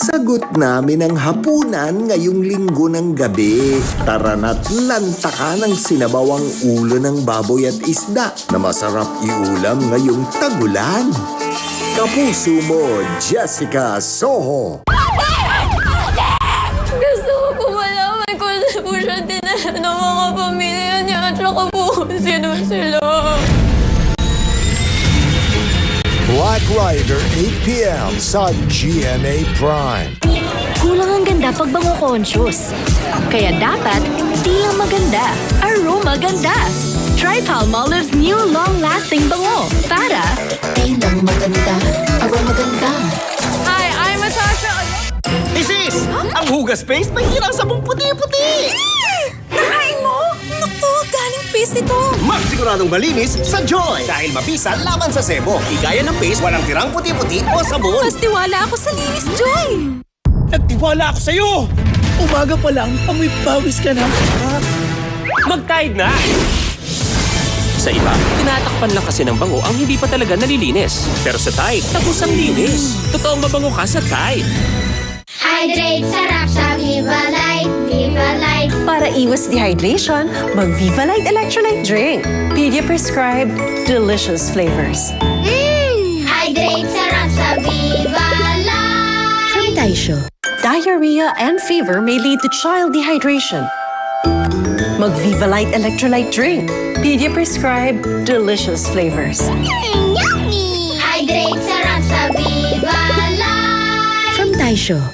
Sagot namin ang hapunan ngayong linggo ng gabi. Tara na't lantakan ang sinabawang ulo ng baboy at isda na masarap iulam ngayong tagulan. Kapuso mo, Jessica Soho. Gusto ko po malaman kung saan po siya dinala ng mga pamilya niya at saka po sino sila. Black Rider, 8 p.m. sa GMA Prime. Kulang ang ganda pag bango conscious. Kaya dapat, di lang maganda, aroma ganda. Try Palmolive's new long-lasting bango para di lang maganda, aroma ganda. Hi, I'm Natasha. Isis! Ang hugas paste may hirang sabong puti-puti! Nakain mo? Naku, galing paste ito. Magsiguradong malinis sa Joy! Dahil mabisa laban sa sebo. Igaya ng paste, walang tirang puti-puti o sabon. Mas tiwala ako sa linis, Joy. Nagtiwala ako sa'yo! Umaga pa lang, amoy pawis ka na. Mag-Tide na! Sa iba, tinatakpan lang kasi ng bango ang hindi pa talaga nalilinis. Pero sa Tide, tapos ang linis. Totoong mabango ka sa Tide. Hydrate, sarap sa Viva Light, Viva Light. Para iwas dehydration, mag-Viva Light Electrolyte Drink. Pedia-prescribed, delicious flavors. Hydrate, sarap sa Viva Light. From Daisho. Diarrhea and fever may lead to child dehydration. Mag-Viva Light Electrolyte Drink. Pedia-prescribed, delicious flavors. Yummy! Hydrate, sarap sa Viva Light. From Daisho.